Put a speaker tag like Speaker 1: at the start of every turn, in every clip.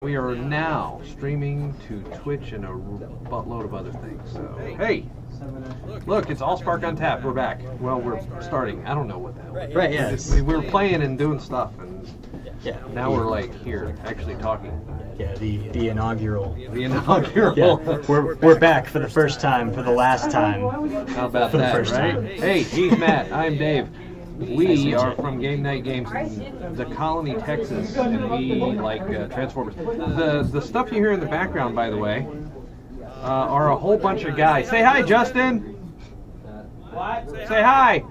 Speaker 1: We are now streaming to Twitch and a buttload of other things. So, hey, look, it's Allspark Untapped. We're back. Well, we're starting. I don't know what the hell.
Speaker 2: Right, yeah.
Speaker 1: We were playing and doing stuff, and now we're like here, actually talking.
Speaker 2: Yeah, the inaugural.
Speaker 1: The inaugural.
Speaker 2: Yeah, we're back for the first time, for the last time.
Speaker 1: How about that, right?
Speaker 2: Time.
Speaker 1: Hey, he's Matt. I'm Dave. We are from Game Night Games in the Colony, Texas, and we like Transformers. The stuff you hear in the background, by the way, are a whole bunch of guys. Say hi, Justin! What? Say hi!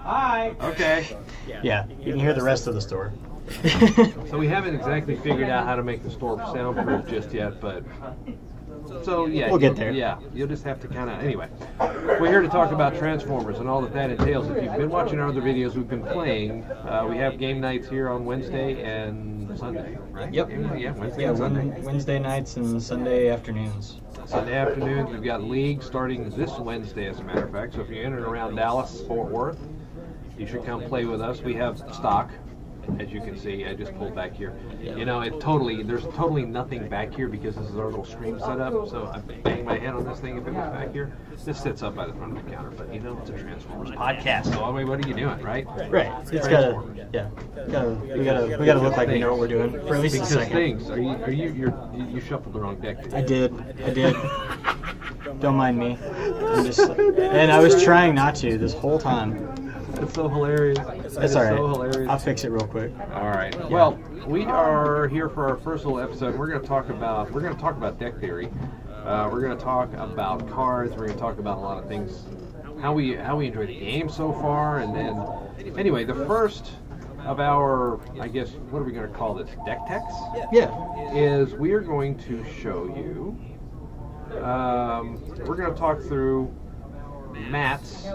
Speaker 1: Hi! Okay.
Speaker 2: Yeah, you can hear the rest of the store.
Speaker 1: So we haven't exactly figured out how to make the store soundproof just yet, but... So, yeah.
Speaker 2: We'll get there.
Speaker 1: Yeah, you'll just have to kind of... Anyway, we're here to talk about Transformers and all that entails. If you've been watching our other videos we've been playing, we have game nights here on Wednesday and Sunday, right?
Speaker 2: Yep.
Speaker 1: Yeah, Wednesday and Sunday.
Speaker 2: Wednesday nights and Sunday afternoons.
Speaker 1: Sunday afternoons, we've got League starting this Wednesday, as a matter of fact. So if you're in and around Dallas, Fort Worth, you should come play with us. We have stock. As you can see, I just pulled back here. You know, there's totally nothing back here because this is our little stream setup. So I bang my head on this thing if it was back here. This sits up by the front of the counter, but you know, it's a Transformers podcast. So I mean, what are you doing, right?
Speaker 2: Right. It's gotta, we gotta look like we know what we're doing for at least a second.
Speaker 1: Things. You shuffled the wrong deck.
Speaker 2: I did. Don't mind me. And I was trying not to this whole time.
Speaker 1: It's so hilarious.
Speaker 2: It's all right.
Speaker 1: So hilarious.
Speaker 2: I'll fix it real quick.
Speaker 1: All right. Yeah. Well, we are here for our first little episode. We're going to talk about deck theory. We're going to talk about cards. We're going to talk about a lot of things. How we enjoy the game so far, and then anyway, the first of our, I guess, what are we going to call this? Deck techs?
Speaker 2: Yeah.
Speaker 1: Is we are going to show you. We're going to talk through Matt's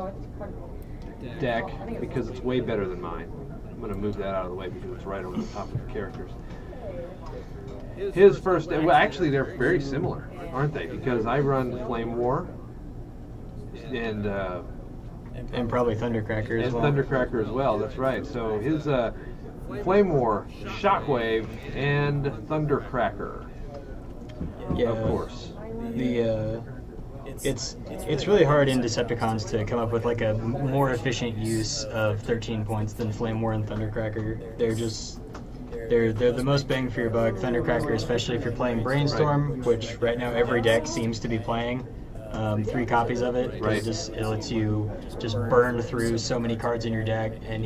Speaker 1: deck because it's way better than mine. I'm going to move that out of the way because it's right over the top of the characters. His first, well, actually they're very similar, aren't they? Because I run Flamewar and
Speaker 2: probably Thundercracker as well.
Speaker 1: Thundercracker as well. That's right. So his Flamewar, Shockwave, and Thundercracker.
Speaker 2: Yeah,
Speaker 1: of course.
Speaker 2: It's really hard in Decepticons to come up with like a more efficient use of 13 points than Flamewar and Thundercracker. They're the most bang for your buck. Thundercracker, especially if you're playing Brainstorm, which right now every deck seems to be playing. 3 copies of it.
Speaker 1: Right.
Speaker 2: It lets you just burn through so many cards in your deck, and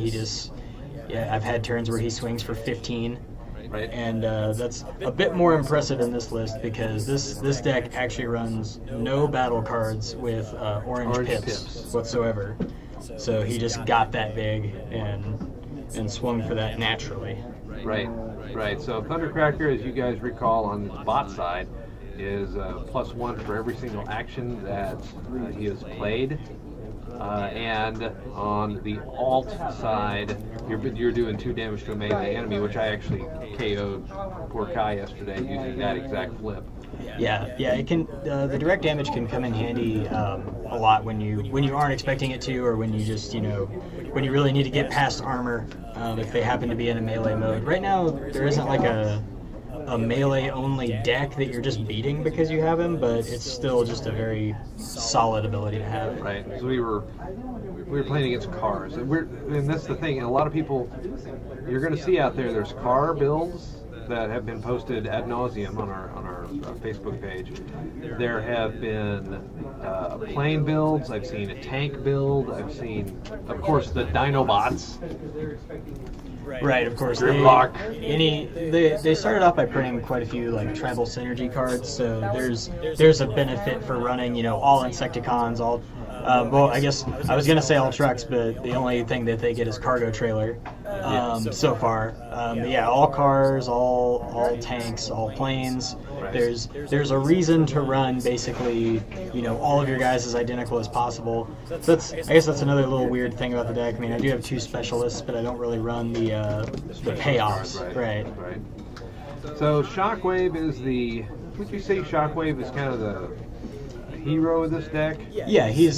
Speaker 2: I've had turns where he swings for 15.
Speaker 1: Right.
Speaker 2: And that's a bit more impressive in this list because this deck actually runs no battle cards with orange pips whatsoever. So he just got that big and swung for that naturally.
Speaker 1: Right. So Thundercracker, as you guys recall on the bot side, is +1 for every single action that he has played. And on the alt side, you're doing 2 damage to a melee enemy, which I actually KO'd poor Kai yesterday using that exact flip.
Speaker 2: Yeah. It can. The direct damage can come in handy a lot when you aren't expecting it to, or when you just when you really need to get past armor. If they happen to be in a melee mode. Right now, there isn't like a melee-only deck that you're just beating because you have him, but it's still just a very solid ability to have.
Speaker 1: Right. So we were playing against cars, and that's the thing. And a lot of people, you're going to see out there, there's car builds that have been posted ad nauseum on our Facebook page. There have been plane builds. I've seen a tank build. I've seen, of course, the Dinobots.
Speaker 2: Right, of course. They started off by printing quite a few like tribal synergy cards, so there's a benefit for running all Insecticons, all well, I guess I was gonna say all trucks, but the only thing that they get is cargo trailer so far. But yeah, all cars, all tanks, all planes. There's a reason to run basically all of your guys as identical as possible. So I guess that's another little weird thing about the deck. I mean, I do have 2 specialists, but I don't really run the payoffs. Right.
Speaker 1: So Shockwave is would you say Shockwave is kind of the hero of this deck?
Speaker 2: Yeah, he's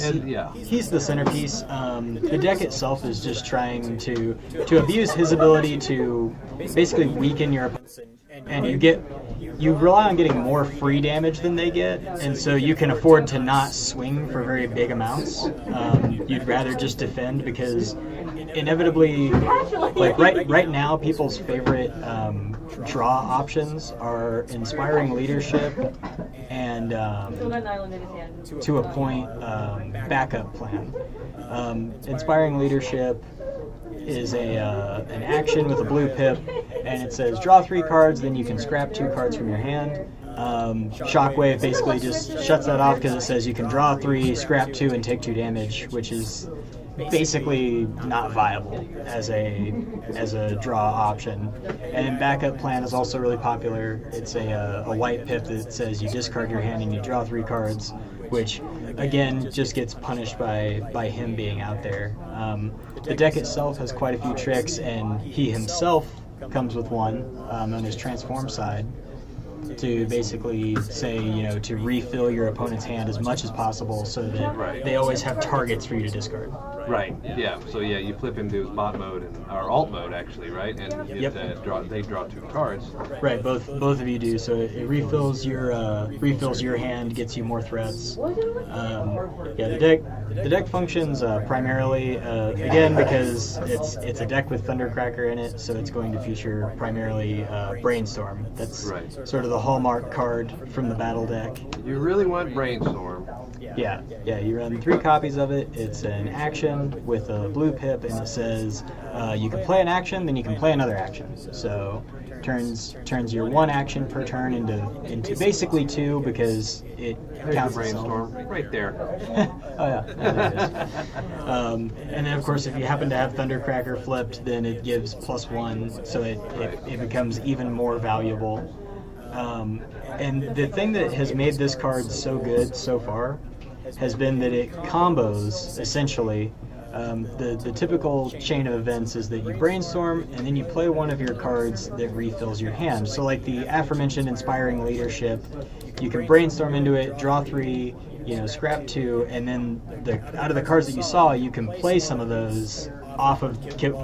Speaker 2: the centerpiece. The deck itself is just trying to abuse his ability to basically weaken your opponent, and you you rely on getting more free damage than they get, and so you can afford to not swing for very big amounts. You'd rather just defend because inevitably, like right now, people's favorite draw options are Inspiring Leadership and to a point Backup Plan. Inspiring Leadership is an action with a blue pip, and it says draw 3 cards, then you can scrap 2 cards from your hand. Shockwave basically just shuts that off because it says you can draw 3, scrap 2, and take 2 damage, which is basically not viable as a draw option. And Backup Plan is also really popular. It's a white pip that says you discard your hand and you draw 3 cards, which again just gets punished by him being out there. The deck itself has quite a few tricks, and he himself comes with one on his transform side to basically say, to refill your opponent's hand as much as possible so that they always have targets for you to discard.
Speaker 1: Right. Yeah. So yeah, you flip into bot mode or alt mode actually, right? And they draw 2 cards.
Speaker 2: Right. Both of you do. So it refills your hand, gets you more threats. The deck functions primarily again because it's a deck with Thundercracker in it, so it's going to feature primarily Brainstorm. That's sort of the hallmark card from the battle deck.
Speaker 1: You really want Brainstorm.
Speaker 2: Yeah, you run 3 copies of it. It's an action with a blue pip, and it says you can play an action, then you can play another action. So turns your 1 action per turn into basically 2 because it counts
Speaker 1: Brainstorm right there.
Speaker 2: Oh yeah. And then of course if you happen to have Thundercracker flipped, then it gives +1, so it becomes even more valuable. And the thing that has made this card so good so far has been that it combos, essentially. The typical chain of events is that you brainstorm and then you play one of your cards that refills your hand. So like the aforementioned Inspiring Leadership, you can brainstorm into it, draw 3, scrap 2, and then out of the cards that you saw, you can play some of those off of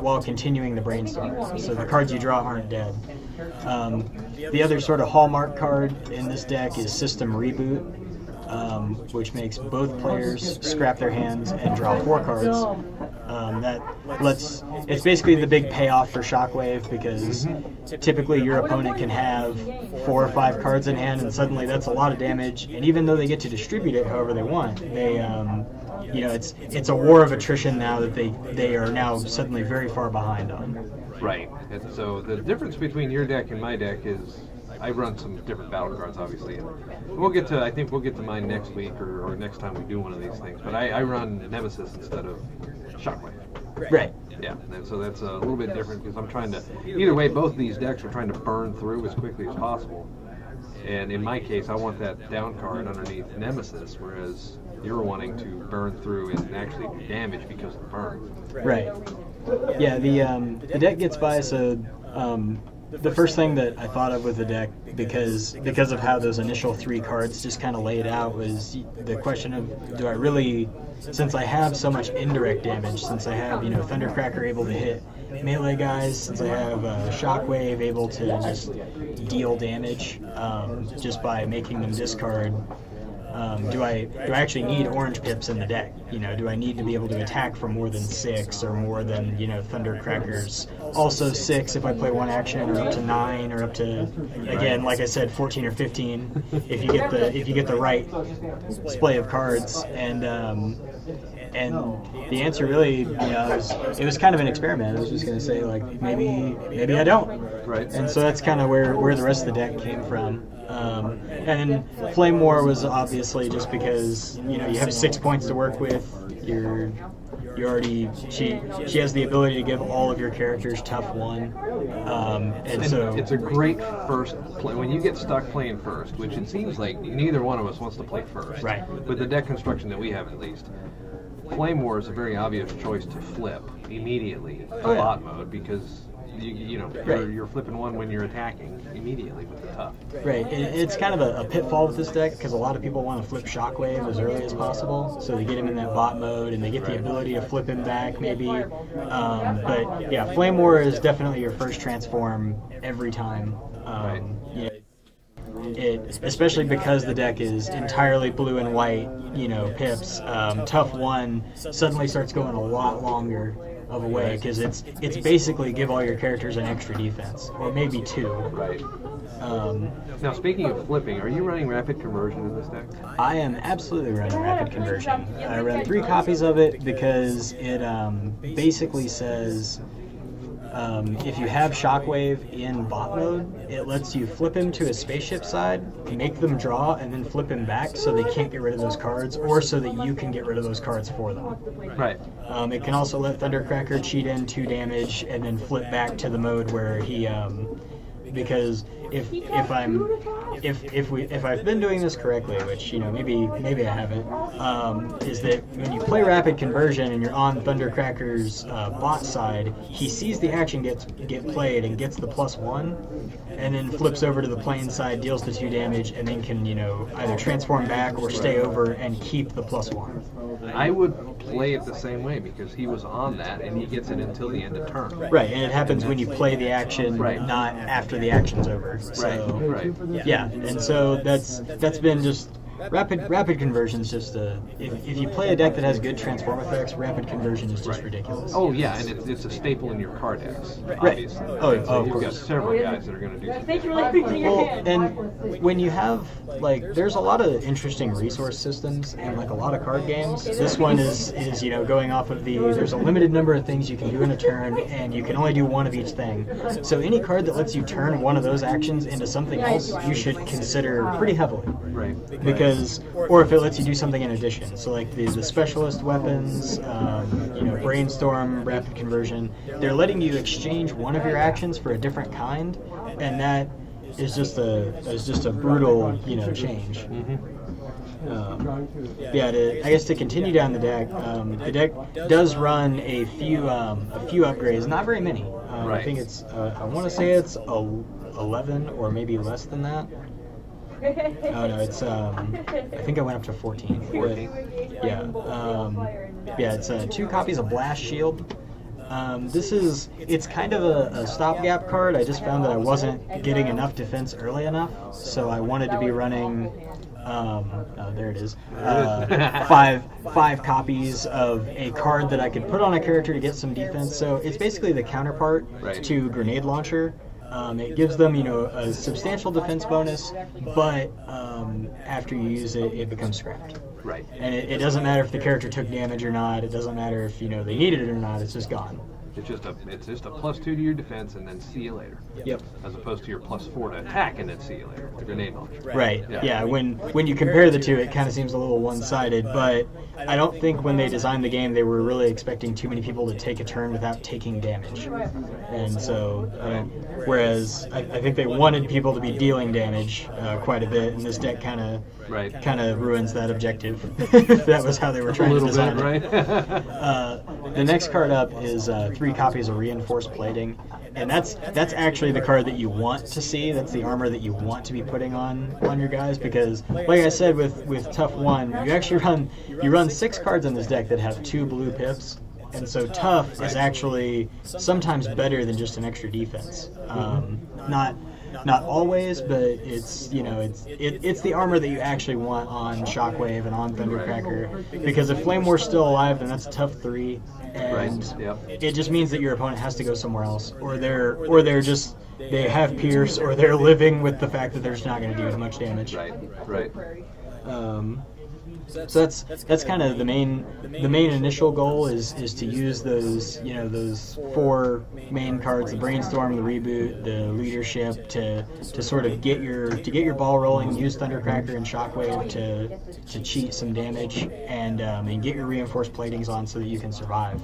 Speaker 2: while continuing the brainstorm. So the cards you draw aren't dead. The other sort of hallmark card in this deck is System Reboot, which makes both players scrap their hands and draw 4 cards. It's basically the big payoff for Shockwave, because typically your opponent can have 4 or 5 cards in hand, and suddenly that's a lot of damage. And even though they get to distribute it however they want, it's a war of attrition now that they are now suddenly very far behind on.
Speaker 1: Right. And so the difference between your deck and my deck is I run some different battle cards, obviously, and I think we'll get to mine next week or next time we do one of these things. But I run Nemesis instead of Shockwave.
Speaker 2: Right.
Speaker 1: Yeah, and so that's a little bit different because I'm trying to. Either way, both of these decks are trying to burn through as quickly as possible. And in my case, I want that down card underneath Nemesis, whereas you're wanting to burn through and actually do damage because of the burn.
Speaker 2: Right. Yeah. The deck gets by so. The first thing that I thought of with the deck, because of how those initial 3 cards just kind of laid out, was the question of, do I really, since I have so much indirect damage, since I have Thundercracker able to hit melee guys, since I have Shockwave able to just deal damage just by making them discard, do I actually need orange pips in the deck? Do I need to be able to attack for more than 6 or more than Thundercracker's also 6 if I play 1 action, or up to 9, or up to, again, like I said, 14 or 15 if you get the right display of cards. And the answer really, it was kind of an experiment. I was just going to say, like, maybe I don't.
Speaker 1: Right.
Speaker 2: And so that's kind of where the rest of the deck came from. And Flamewar was obviously just because you have 6 points to work with. She has the ability to give all of your characters tough 1, and so
Speaker 1: it's a great first play when you get stuck playing first, which it seems like neither one of us wants to play first.
Speaker 2: Right.
Speaker 1: With the deck construction that we have, at least, Flamewar is a very obvious choice to flip immediately to bot mode because. You're flipping 1 when you're attacking immediately with the tough.
Speaker 2: Right. It's kind of a pitfall with this deck because a lot of people want to flip Shockwave as early as possible, so they get him in that bot mode and they get the ability to flip him back maybe. But yeah, Flamewar is definitely your first transform every time. especially because the deck is entirely blue and white, pips, Tough 1 suddenly starts going a lot longer of a way, because it's basically give all your characters an extra defense, or maybe 2.
Speaker 1: Right. Now, speaking of flipping, are you running Rapid Conversion in this deck?
Speaker 2: I am absolutely running Rapid Conversion. I run 3 copies of it because it basically says if you have Shockwave in bot mode, it lets you flip him to a spaceship side, make them draw, and then flip him back so they can't get rid of those cards, or so that you can get rid of those cards for them.
Speaker 1: Right.
Speaker 2: It can also let Thundercracker cheat in 2 damage and then flip back to the mode where he because if I've been doing this correctly, which maybe I haven't, is that when you play Rapid Conversion and you're on Thundercracker's bot side, he sees the action get played and gets the +1, and then flips over to the plane side, deals the 2 damage, and then can either transform back or stay over and keep the +1.
Speaker 1: I would play it the same way because he was on that and he gets it until the end of turn.
Speaker 2: Right, and it happens when you play the action, not after the action's over. So,
Speaker 1: right.
Speaker 2: Yeah, and so that's been just rapid conversion's just if you play a deck that has good transform effects, Rapid Conversion is just ridiculous.
Speaker 1: Oh yeah, and it's a staple in your card decks.
Speaker 2: Right.
Speaker 1: Obviously.
Speaker 2: Oh,
Speaker 1: you've got several guys that are going to do
Speaker 3: Thank you
Speaker 1: something.
Speaker 3: really
Speaker 2: Well, and when you have there's a lot of interesting resource systems and a lot of card games. This one is going off of there's a limited number of things you can do in a turn, and you can only do one of each thing. So any card that lets you turn one of those actions into something else, you should consider pretty heavily.
Speaker 1: Right.
Speaker 2: Or if it lets you do something in addition. So the specialist weapons, brainstorm, Rapid Conversion, they're letting you exchange one of your actions for a different kind, and that is just a brutal change. I guess to continue down the deck does run a few upgrades, not very many. I think it's I want to say it's 11 or maybe less than that. Oh no, it's I think I went up to 14.
Speaker 1: 14?
Speaker 2: It's 2 copies of Blast Shield. It's kind of a stopgap card. I just found that I wasn't getting enough defense early enough, so I wanted to be running there it is. 5 copies of a card that I could put on a character to get some defense. So it's basically the counterpart to Grenade Launcher. It gives them, a substantial defense bonus, but after you use it, it becomes scrapped.
Speaker 1: Right.
Speaker 2: And it doesn't matter if the character took damage or not. It doesn't matter if they needed it or not. It's just gone.
Speaker 1: It's just a +2 to your defense and then see you later.
Speaker 2: Yep.
Speaker 1: As opposed to your +4 to attack and then see you later. The grenade launcher.
Speaker 2: Right. Yeah. When you compare the two, it kind of seems a little one-sided. But I don't think when they designed the game, they were really expecting too many people to take a turn without taking damage. And so, whereas I think they wanted people to be dealing damage quite a bit, and this deck kind of ruins that objective. If that was how they were trying to design it.
Speaker 1: Right?
Speaker 2: The next card up is 3 copies of Reinforced Plating, and that's actually the card that you want to see. That's the armor that you want to be putting on your guys, because like I said with Tough 1, you actually run 6 cards in this deck that have 2 blue pips. And so Tough is actually sometimes better than just an extra defense. Not always, but it's it's the armor that you actually want on Shockwave and on Thundercracker, because if Flamewar's still alive, then that's Tough 3, and it just means that your opponent has to go somewhere else, or they have Pierce, or they're living with the fact that they're just not going to do as much damage.
Speaker 1: Right.
Speaker 2: So that's kind of the main initial goal is to use those those 4 main cards, the Brainstorm, the Reboot, the Leadership, to sort of get your ball rolling. Use Thundercracker and Shockwave to cheat some damage and get your Reinforced Platings on so that you can survive.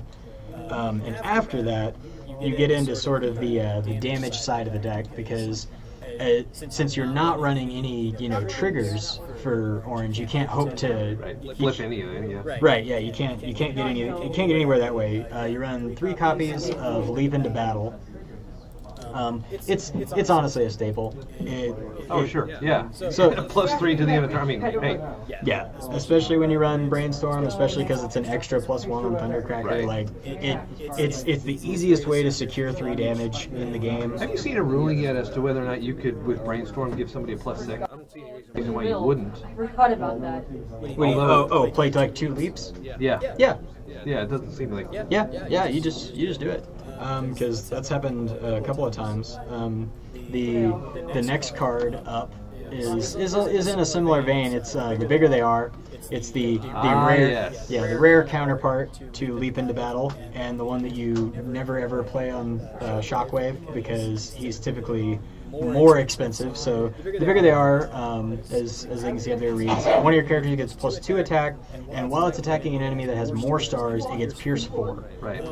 Speaker 2: And after that, you get into sort of the damage side of the deck, because since you're not running any triggers for orange, you can't hope to
Speaker 1: flip anything.
Speaker 2: You can't get anywhere that way. You run 3 copies of Leap into Battle, It's honestly a staple.
Speaker 1: Sure, yeah.
Speaker 2: So
Speaker 1: +3 to the end of the turn. I mean, hey.
Speaker 2: Yeah, especially when you run Brainstorm, especially because it's an extra +1 on Thundercracker.
Speaker 1: Right.
Speaker 2: Like it's the easiest way to secure 3 damage in the game.
Speaker 1: Have you seen a ruling yet as to whether or not you could, with Brainstorm, give somebody a +6? I don't see any reason why you wouldn't.
Speaker 3: I forgot about that.
Speaker 2: Play like 2 leaps?
Speaker 1: Yeah.
Speaker 2: Yeah.
Speaker 1: Yeah, it doesn't seem like.
Speaker 2: Yeah. You just do it. Because that's happened a couple of times. The next card up is in a similar vein. It's the bigger they are, it's the rare the rare counterpart to Leap into Battle, and the one that you never ever play on Shockwave because he's typically more expensive. So the bigger they are, as they can see up there, reads one of your characters gets +2 attack, and while it's attacking an enemy that has more stars, it gets Pierce 4.
Speaker 1: Right.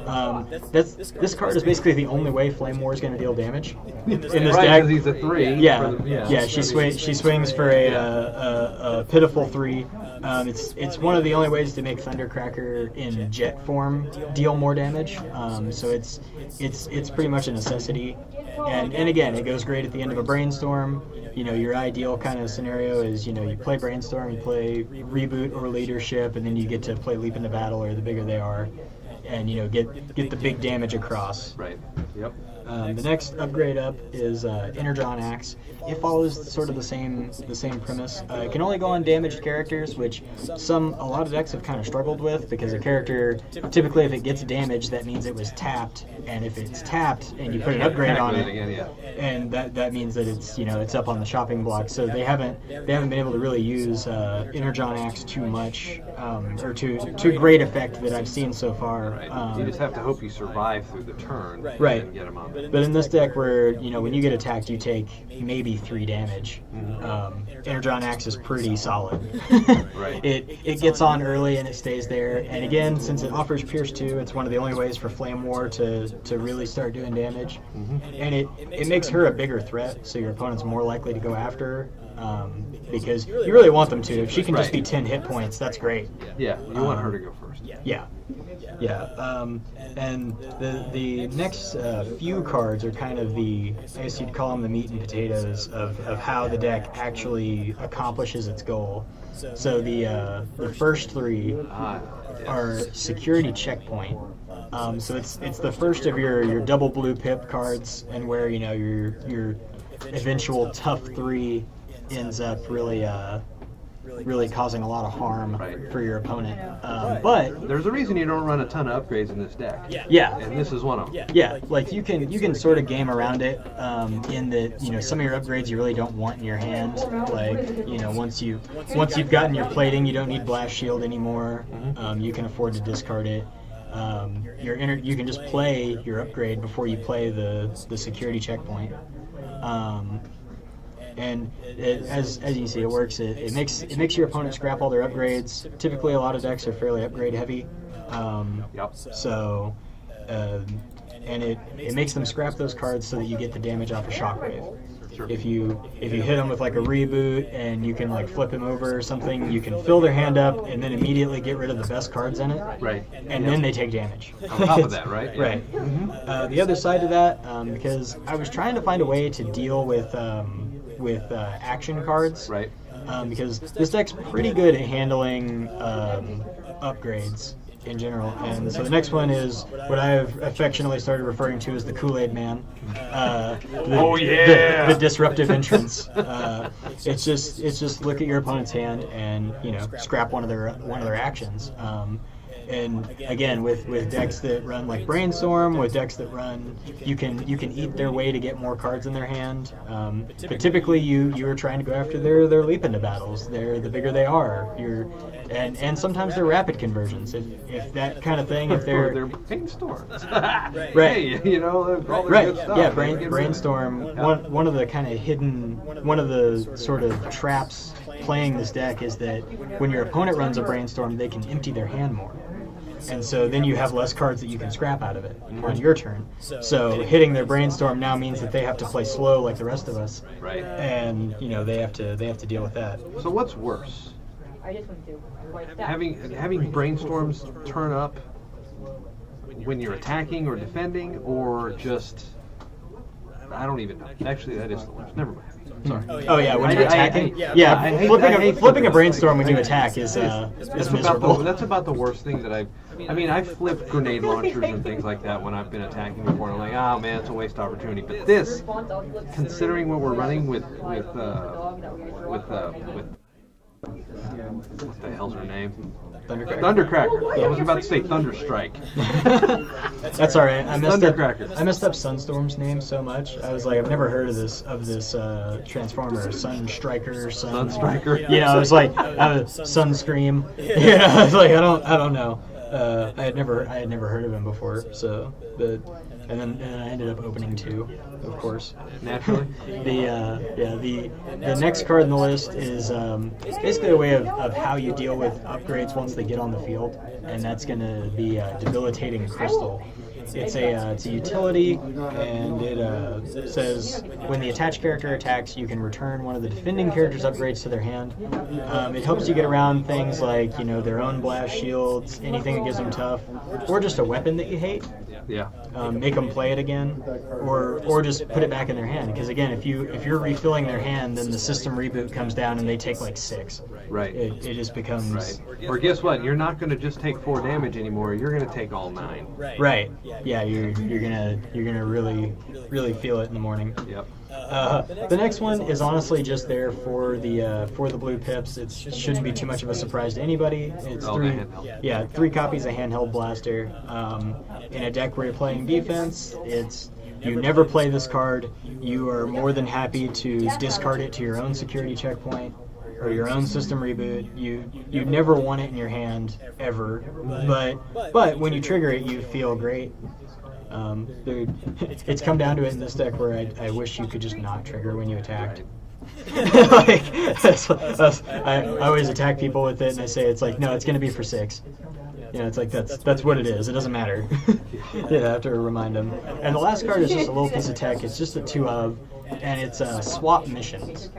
Speaker 2: This card is basically the only way Flamewar is going to deal damage in this deck.
Speaker 1: Because he's a 3.
Speaker 2: Yeah. She swings for a pitiful 3. It's one of the only ways to make Thundercracker in jet form deal more damage. So it's pretty much a necessity. And again, it goes great at the end of a Brainstorm. You know, your ideal kind of scenario is, you know, you play Brainstorm, you play Reboot or Leadership, and then you get to play Leap into Battle, or the bigger they are, and, you know, get the big damage across.
Speaker 1: Right. Yep.
Speaker 2: The next upgrade up is Energon Axe. It follows sort of the same premise. It can only go on damaged characters, which a lot of decks have kind of struggled with, because a character, typically if it gets damaged, that means it was tapped, and if it's tapped and you put an upgrade on it, and that means that it's up on the shopping block. So they haven't been able to really use Energon Axe too much, or to great effect that I've seen so far.
Speaker 1: Right. You just have to hope you survive through the turn,
Speaker 2: right?
Speaker 1: And get them on.
Speaker 2: But in this deck, where when you get attacked, you take maybe 3 damage. Energon Axe is pretty solid.
Speaker 1: Right.
Speaker 2: It gets on early and it stays there. And again, since it offers Pierce 2, it's one of the only ways for Flamewar to really start doing damage. And it makes her a bigger threat, so your opponent's more likely to go after her. Because you really want them to. If she can just be 10 hit points, that's great.
Speaker 1: Yeah, you want her to go first.
Speaker 2: Yeah. And the next few cards are kind of I guess you'd call them the meat and potatoes of how the deck actually accomplishes its goal. So the first 3 are Security Checkpoint. So it's the first of your double blue pip cards, and where your eventual tough 3 ends up really causing a lot of harm for your opponent. But
Speaker 1: there's a reason you don't run a ton of upgrades in this deck.
Speaker 2: Yeah.
Speaker 1: And this is one of them.
Speaker 2: Yeah, like you can sort of game around it in that some of your upgrades you really don't want in your hand. Like once you've gotten your plating, you don't need Blast Shield anymore. You can afford to discard it. You can just play your upgrade before you play the Security Checkpoint. And as you can see, it works. It makes your opponent scrap all their upgrades. Typically, a lot of decks are fairly upgrade heavy. So, and it makes them scrap those cards so that you get the damage off of Shockwave. Sure. If you hit them with like a Reboot and you can like flip him over or something, you can fill their hand up and then immediately get rid of the best cards in it.
Speaker 1: Right.
Speaker 2: And then they take damage.
Speaker 1: On top of that, right?
Speaker 2: Right. The other side of that, because I was trying to find a way to deal with action cards.
Speaker 1: Right.
Speaker 2: Because this deck's pretty good at handling upgrades in general. And so the next one is what I've affectionately started referring to as the Kool-Aid Man. The disruptive entrance. It's just look at your opponent's hand and scrap one of their actions. And again, with decks that run like Brainstorm, with decks that run, you can eat their way to get more cards in their hand. But typically, you are trying to go after their Leap into Battles. The bigger they are, and sometimes they're rapid conversions. If that kind of thing, if they're
Speaker 1: Brainstorms,
Speaker 2: right?
Speaker 1: Hey, all the good stuff.
Speaker 2: Yeah, Brainstorm. One of the kind of hidden, one of the sort of traps playing this deck is that when your opponent runs a Brainstorm, they can empty their hand more. And so then you have less cards that you can scrap out of it on your turn. So hitting their Brainstorm now means that they have to play slow like the rest of us.
Speaker 1: Right.
Speaker 2: And they have to deal with that.
Speaker 1: So what's worse?
Speaker 3: I just want to
Speaker 1: having Brainstorms turn up when you're attacking or defending, or just I don't even know. Actually, that is the worst. Never mind. Sorry.
Speaker 2: Oh yeah, when you're attacking. Flipping a brainstorm when you attack is miserable.
Speaker 1: That's about the worst thing that I mean, I've flipped grenade launchers and things like that when I've been attacking before, and I'm like, oh man, it's a waste opportunity. But this, considering what we're running with what the hell's her name? Thundercracker. I was about to say Thunderstrike.
Speaker 2: That's all right. I messed up
Speaker 1: Sunstorm's
Speaker 2: name so much. I was like, I've never heard of this transformer, Sunstriker,
Speaker 1: Sunstriker.
Speaker 2: You know, I was like, Sunscream. You know, I was like, I don't know. I had never heard of him before. So, and then I ended up opening 2, of course.
Speaker 1: Naturally.
Speaker 2: The next card in the list is basically a way of how you deal with upgrades once they get on the field, and that's going to be Debilitating Crystal. It's a utility, and it says when the attached character attacks, you can return one of the defending character's upgrades to their hand. It helps you get around things like, you know, their own blast shields, anything that gives them tough, or just a weapon that you hate.
Speaker 1: Yeah.
Speaker 2: Make them play it again, or just put it back in their hand. Because again, if you're refilling their hand, then the system reboot comes down and they take like 6.
Speaker 1: Right.
Speaker 2: It just becomes.
Speaker 1: Right. Or guess what? You're not going to just take 4 damage anymore. You're going to take all 9.
Speaker 2: Right. Yeah. You're gonna really feel it in the morning.
Speaker 1: Yep.
Speaker 2: The next one is honestly just there for the blue pips. It shouldn't be too much of a surprise to anybody. It's 3 copies of Handheld Blaster. In a deck where you're playing defense, you never play this card. You are more than happy to discard it to your own security checkpoint or your own system reboot. You never want it in your hand ever, but when you trigger it, you feel great. It's come down to it in this deck where I wish you could just not trigger when you attacked. Like, I always attack people with it, and I say it's like, no, it's going to be for 6. You know, it's like that's what it is. It doesn't matter. I have to remind them. And the last card is just a little piece of tech. It's just a 2 of, and it's swap missions.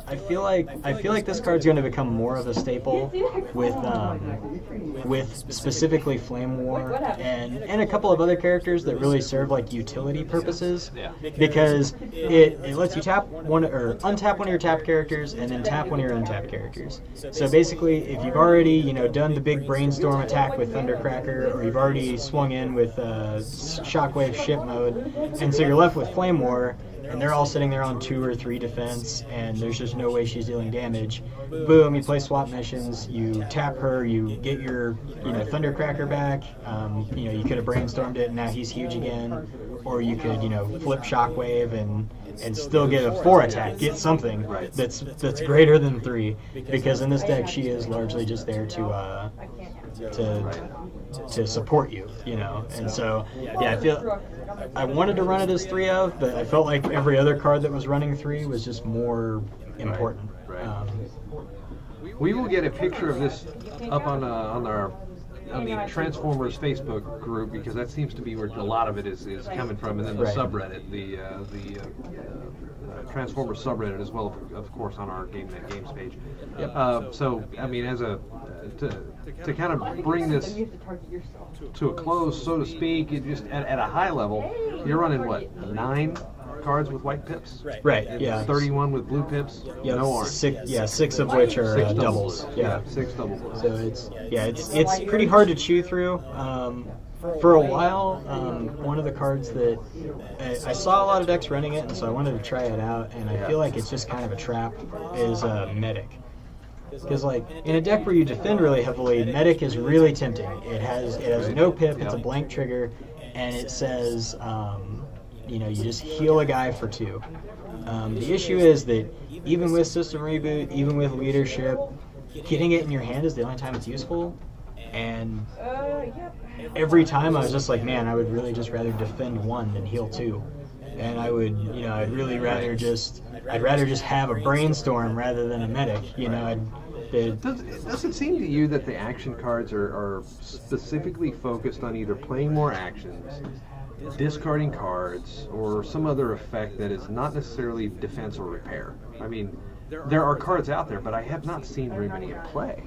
Speaker 2: I feel like this card's going to become more of a staple with specifically Flamewar and a couple of other characters that really serve like utility purposes. Because it lets you tap one or untap one of your tapped characters and then tap one of your untapped characters. So basically, if you've already done the big brainstorm attack with Thundercracker, or you've already swung in with Shockwave ship mode, and so you're left with Flamewar, and they're all sitting there on 2 or 3 defense, and there's just no way she's dealing damage. Boom, you play swap missions, you tap her, you get your Thundercracker back. You could have brainstormed it and now he's huge again. Or you could, flip Shockwave and still get a 4 attack, get something that's greater than 3. Because in this deck she is largely just there to support you, And so I wanted to run it as 3 of, but I felt like every other card that was running 3 was just more important.
Speaker 1: We will get a picture of this up on the Transformers Facebook group, because that seems to be where a lot of it is coming from, and then the subreddit, the Transformers subreddit as well, of course, on our GameNet Games page. So, I mean, as to kind of bring this to a close, so to speak, it just at a high level, you're running what, 9 cards with white pips?
Speaker 2: Right. Yeah.
Speaker 1: 31 with blue pips.
Speaker 2: Yep.
Speaker 1: No orange.
Speaker 2: 6 of which are
Speaker 1: 6
Speaker 2: doubles. Yeah.
Speaker 1: 6 doubles.
Speaker 2: So it's pretty hard to chew through. For a while, one of the cards that I saw a lot of decks running it, and so I wanted to try it out, and I feel like it's just kind of a trap, is Medic. Because like in a deck where you defend really heavily, Medic is really tempting. It has no pip, it's a blank trigger, and it says you just heal a guy for 2. The issue is that even with system reboot, even with leadership, getting it in your hand is the only time it's useful. And every time I was just like, man, I would really just rather defend 1 than heal 2. And I would, I'd really rather just have a brainstorm rather than a medic.
Speaker 1: Does it seem to you that the action cards are specifically focused on either playing more actions, discarding cards, or some other effect that is not necessarily defense or repair? I mean, there are cards out there, but I have not seen very many in play.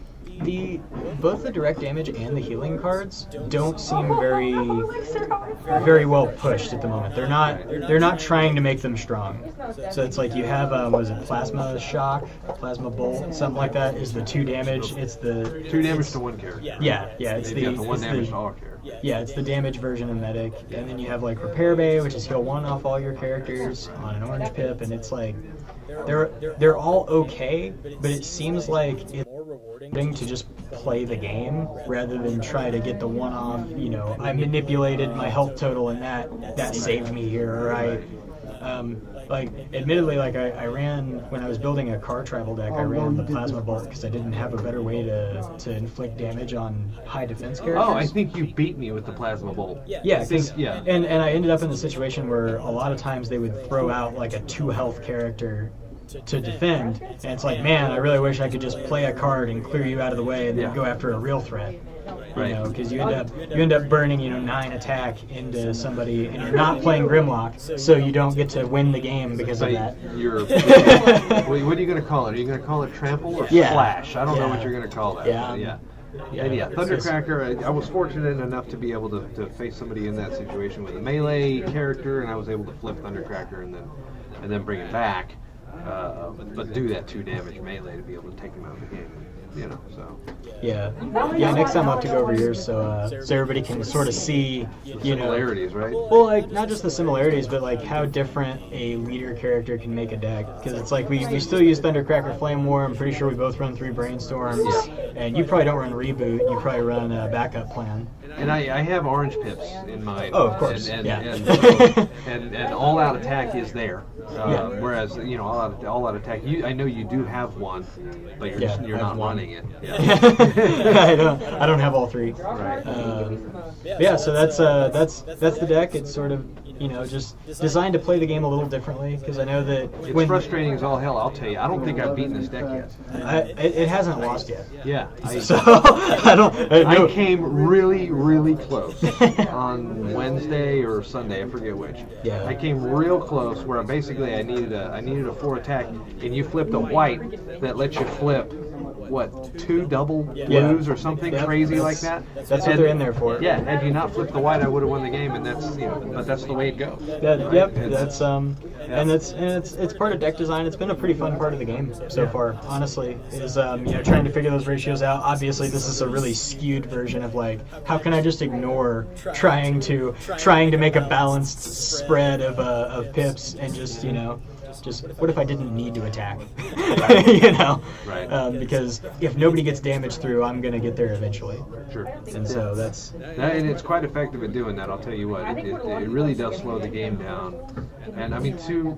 Speaker 2: both the direct damage and the healing cards don't seem very well pushed at the moment. They're not trying to make them strong. So it's like you have what is it, Plasma Shock, Plasma Bolt, something like that is the 2 damage. It's the
Speaker 1: 2 damage to 1 character.
Speaker 2: Yeah, it's the
Speaker 1: 1 damage to all characters.
Speaker 2: Yeah, it's the damage version of Medic, and then you have like Repair Bay, which is heal 1 off all your characters on an orange pip, and it's like they're all okay, but it seems like it's more rewarding to just play the game rather than try to get the one-off. You know, I manipulated my health total and that saved me here, or like, admittedly, like I ran, when I was building a car travel deck, I ran the Plasma Bolt because I didn't have a better way to inflict damage on high defense characters.
Speaker 1: Oh, I think you beat me with the Plasma Bolt.
Speaker 2: Yeah, and I ended up in the situation where a lot of times they would throw out like a 2 health character to defend, and it's like, man, I really wish I could just play a card and clear you out of the way and then go after a real threat. You know, because you end up burning 9 attack into somebody, and you're not playing Grimlock, so you don't get to win the game because of that.
Speaker 1: What are you going to call it? Are you going to call it trample or flash? I don't know what you're going to call that.
Speaker 2: Yeah.
Speaker 1: Thundercracker. I was fortunate enough to be able to face somebody in that situation with a melee character, and I was able to flip Thundercracker and then bring it back, but do that 2 damage melee to be able to take him out of the game. You know, so.
Speaker 2: Yeah. Next time I'll have to go over yours so everybody can sort of see,
Speaker 1: similarities, right?
Speaker 2: Well, like not just the similarities, but like how different a leader character can make a deck. Because it's like we still use Thundercracker, Flamewar. I'm pretty sure we both run 3 Brainstorms, and you probably don't run Reboot. You probably run a backup plan.
Speaker 1: And I have orange pips in mine.
Speaker 2: Oh, of course.
Speaker 1: And all out attack is there. Whereas all out attack, I know you do have one, but you're not running it.
Speaker 2: I don't have all 3.
Speaker 1: Right.
Speaker 2: So that's the deck. It's sort of just designed to play the game a little differently, because I know that
Speaker 1: it's frustrating as all hell. I'll tell you, I don't think I've beaten this deck yet.
Speaker 2: It hasn't lost yet.
Speaker 1: Yeah.
Speaker 2: I
Speaker 1: came really close on Wednesday or Sunday, I forget which.
Speaker 2: Yeah.
Speaker 1: I came real close where basically I needed a 4 attack, and you flipped a white that lets you flip 2 double blues or something crazy like that.
Speaker 2: That's what they're in there for.
Speaker 1: Yeah, had you not flipped the white, I would have won the game, and but that's the way it goes.
Speaker 2: And it's part of deck design. It's been a pretty fun part of the game so far, honestly. Is trying to figure those ratios out. Obviously, this is a really skewed version of like, how can I just ignore trying to make a balanced spread of pips and just what if I didn't need to attack?
Speaker 1: Right.
Speaker 2: Because if nobody gets damage through, I'm gonna get there eventually.
Speaker 1: Sure.
Speaker 2: And so
Speaker 1: and it's quite effective at doing that. I'll tell you what, it really does slow the game down. And I mean, to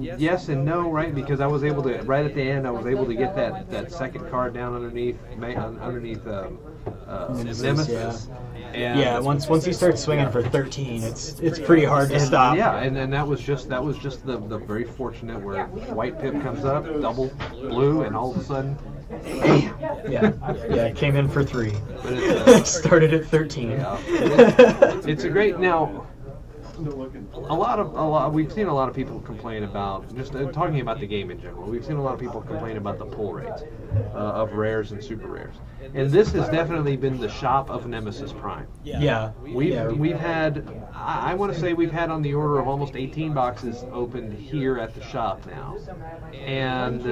Speaker 1: yes and no, right? Because I was able to, right at the end, I was able to get that second card down underneath Nemesis.
Speaker 2: And once he starts swinging for 13, it's pretty hard to stop.
Speaker 1: Yeah, and that was just the very fortunate where white pip comes up, double blue, and all of a sudden,
Speaker 2: it came in for 3.
Speaker 1: But it's,
Speaker 2: started at 13.
Speaker 1: Yeah, it's a great now. We've seen a lot of people complain about, just talking about the game in general, we've seen a lot of people complain about the pull rates of rares and super rares. And this has definitely been the shop of Nemesis Prime. We've had, I want to say we've had on the order of almost 18 boxes opened here at the shop now. And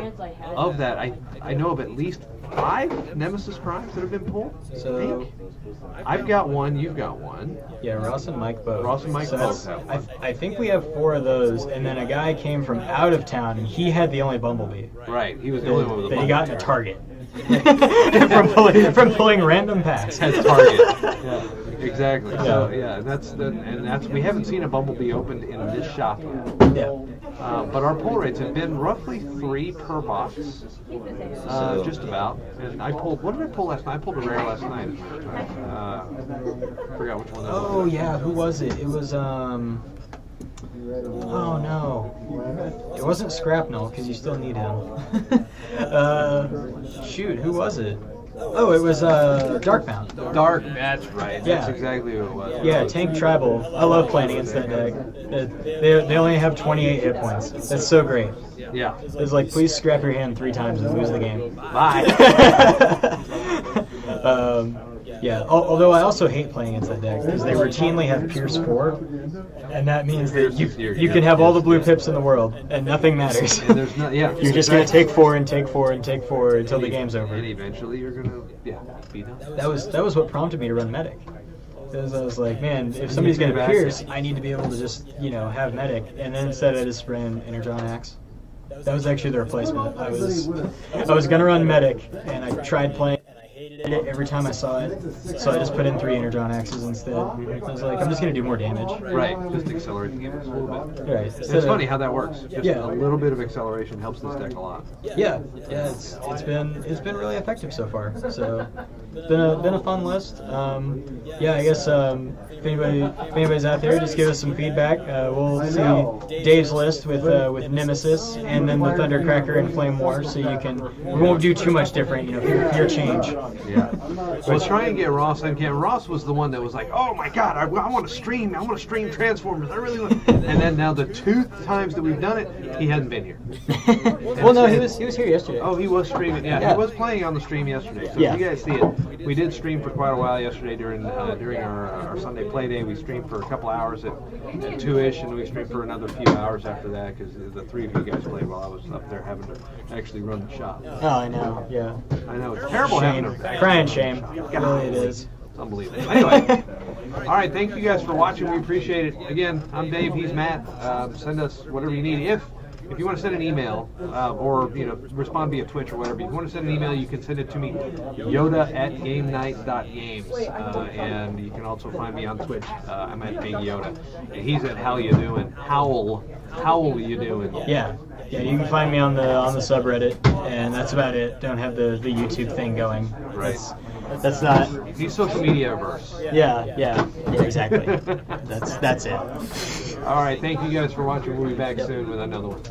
Speaker 1: of that, I know of at least 5 Nemesis Primes that have been pulled.
Speaker 2: So
Speaker 1: I've got one, you've got one.
Speaker 2: Yeah, Ross and Mike both.
Speaker 1: Have one.
Speaker 2: I think we have 4 of those, and then a guy came from out of town, and he had the only Bumblebee.
Speaker 1: Right, he was the only one with a Bumblebee.
Speaker 2: That he got in a Target. from pulling random packs.
Speaker 1: At Target. Yeah, exactly. So that's we haven't seen a Bumblebee opened in this shop yet.
Speaker 2: Yeah.
Speaker 1: But our pull rates have been roughly 3 per box, just about. And I pulled, what did I pull last night? I pulled a rare last night. Forgot which one that was.
Speaker 2: Oh yeah, who was it? It was oh no, it wasn't Scrapnel because you still need him. Shoot, who was it? Oh, it was Darkbound.
Speaker 1: Dark, that's right.
Speaker 2: Yeah.
Speaker 1: That's exactly who it was.
Speaker 2: Yeah, Tank Tribal. I love playing against that deck. They only have 28 hit points. That's so great.
Speaker 1: Yeah.
Speaker 2: It's like, please scrap your hand 3 times and lose the game.
Speaker 1: Bye.
Speaker 2: Yeah, although I also hate playing against that deck because they routinely have Pierce 4, and that means that you can have all the blue pips in the world and nothing matters.
Speaker 1: And there's no, yeah.
Speaker 2: You're just going to take 4 and take 4 and take 4 until the game's over.
Speaker 1: And eventually you're going to, be done.
Speaker 2: That was what prompted me to run Medic. Because I was like, man, if somebody's going to Pierce, I need to be able to just, have Medic. And then instead I just ran Energon Axe. That was actually the replacement. I was going to run Medic, and I tried playing. It every time I saw it, so I just put in 3 Energon Axes instead. I was like, I'm just going to do more damage.
Speaker 1: Right, just accelerate the game just a little bit.
Speaker 2: Right.
Speaker 1: It's funny how that works. Just a little bit of acceleration helps this deck a lot.
Speaker 2: Yeah, it's been really effective so far. So it's been a fun list. Yeah, I guess if anybody's out there, just give us some feedback. We'll see Dave's list with Nemesis and then the Thundercracker and Flamewar, so we won't do too much different. Your change.
Speaker 1: Yeah. We'll try and get Ross on camera. Ross was the one that was like, oh my god, I want to stream. I want to stream Transformers. I really want. And then now the 2 times that we've done it, he hadn't been here.
Speaker 2: Well, no, he was here yesterday.
Speaker 1: Oh, he was streaming. Yeah, he was playing on the stream yesterday. So if you guys see it, we did stream for quite a while yesterday during our Sunday play day. We streamed for a couple hours at 2-ish, and we streamed for another few hours after that because the 3 of you guys played while I was up there having to actually run the shop.
Speaker 2: Oh, I know. Yeah.
Speaker 1: I know, it's terrible having to.
Speaker 2: Crying shame. Really, it is.
Speaker 1: It's unbelievable. Anyway, all right, thank you guys for watching. We appreciate it. Again, I'm Dave. He's Matt. Send us whatever you need. If you want to send an email or respond via Twitch or whatever, if you want to send an email, you can send it to me, yoda@gamenight.games, and you can also find me on Twitch. I'm at Big Yoda, and he's at How You Doing? How you doing?
Speaker 2: Yeah, you can find me on the subreddit, and that's about it. Don't have the YouTube thing going.
Speaker 1: Right.
Speaker 2: That's not.
Speaker 1: He's social media averse.
Speaker 2: Yeah, exactly. That's it.
Speaker 1: All right, thank you guys for watching. We'll be back soon with another one.